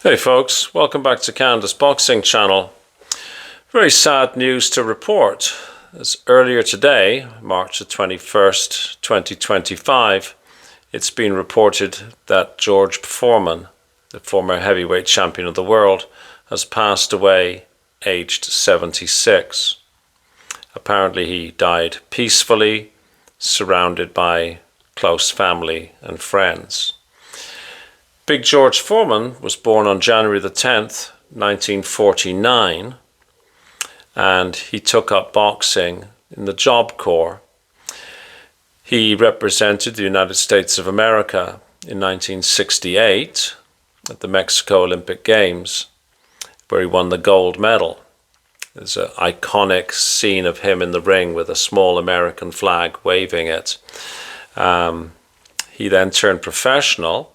Hey folks, welcome back to Canada's Boxing Channel. Very sad news to report, as earlier today, March the 21st, 2025, it's been reported that George Foreman, the former heavyweight champion of the world, has passed away aged 76. Apparently he died peacefully, surrounded by close family and friends. Big George Foreman was born on January the 10th, 1949, and he took up boxing in the Job Corps. He represented the United States of America in 1968 at the Mexico Olympic Games, where he won the gold medal. There's an iconic scene of him in the ring with a small American flag waving it. He then turned professional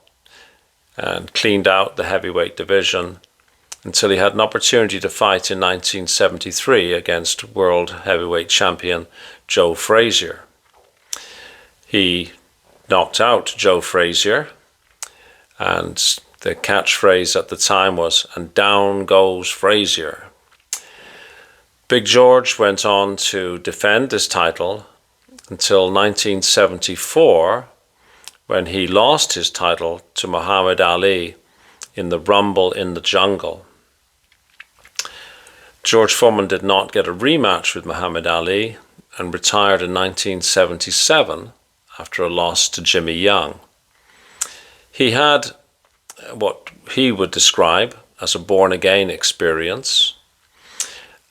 and cleaned out the heavyweight division until he had an opportunity to fight in 1973 against world heavyweight champion Joe Frazier. He knocked out Joe Frazier, and the catchphrase at the time was, "And down goes Frazier." Big George went on to defend his title until 1974, when he lost his title to Muhammad Ali in the Rumble in the Jungle. George Foreman did not get a rematch with Muhammad Ali and retired in 1977 after a loss to Jimmy Young. He had what he would describe as a born-again experience,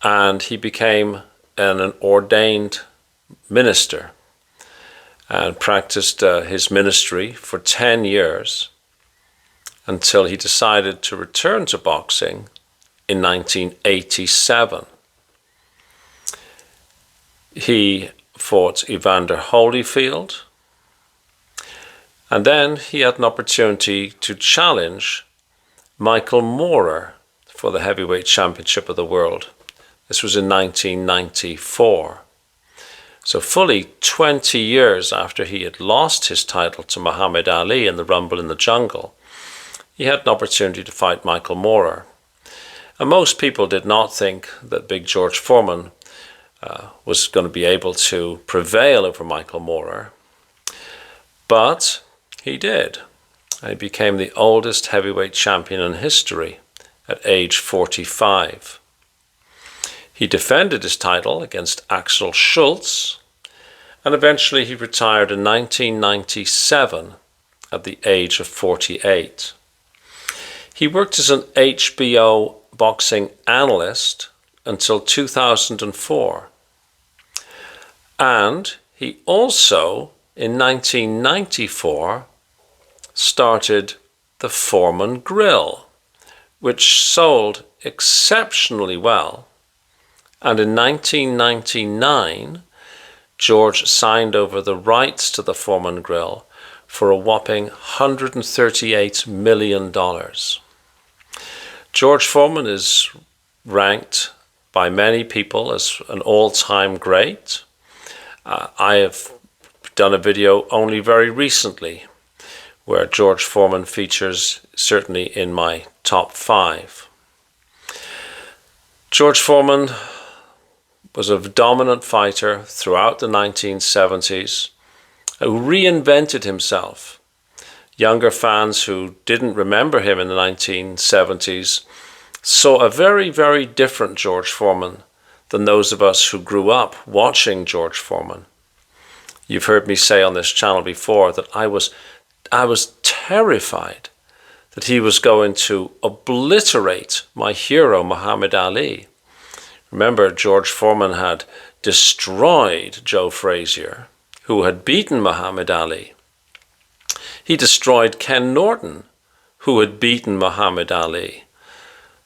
and he became an ordained minister and practiced his ministry for 10 years until he decided to return to boxing in 1987. He fought Evander Holyfield, and then he had an opportunity to challenge Michael Moorer for the heavyweight championship of the world. This was in 1994. So fully 20 years after he had lost his title to Muhammad Ali in the Rumble in the Jungle, he had an opportunity to fight Michael Moorer. And most people did not think that Big George Foreman was going to be able to prevail over Michael Moorer. But he did. He became the oldest heavyweight champion in history at age 45. He defended his title against Axel Schultz, and eventually he retired in 1997 at the age of 48. He worked as an HBO boxing analyst until 2004. And he also, in 1994, started the Foreman Grill, which sold exceptionally well. And in 1999, George signed over the rights to the Foreman Grill for a whopping $138 million. George Foreman is ranked by many people as an all-time great. I have done a video only very recently where George Foreman features certainly in my top 5. George Foreman was a dominant fighter throughout the 1970s, who reinvented himself. Younger fans who didn't remember him in the 1970s saw a very, very different George Foreman than those of us who grew up watching George Foreman. You've heard me say on this channel before that I was terrified that he was going to obliterate my hero Muhammad Ali. Remember, George Foreman had destroyed Joe Frazier, who had beaten Muhammad Ali. He destroyed Ken Norton, who had beaten Muhammad Ali.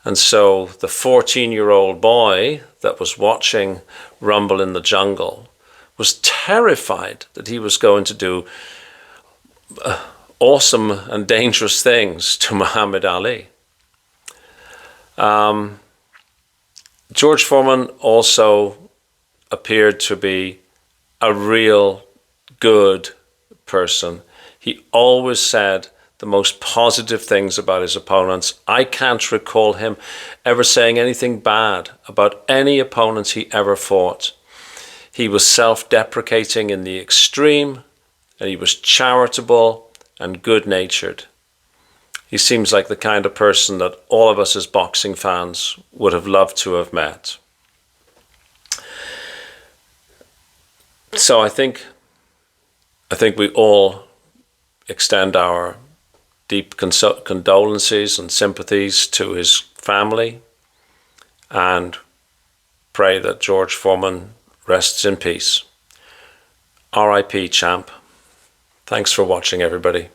And so the 14-year-old boy that was watching Rumble in the Jungle was terrified that he was going to do awesome and dangerous things to Muhammad Ali. George Foreman also appeared to be a real good person. He always said the most positive things about his opponents. I can't recall him ever saying anything bad about any opponent he ever fought. He was self-deprecating in the extreme, and he was charitable and good-natured. He seems like the kind of person that all of us as boxing fans would have loved to have met. So I think we all extend our deep condolences and sympathies to his family, and pray that George Foreman rests in peace. R.I.P. champ. Thanks for watching, everybody.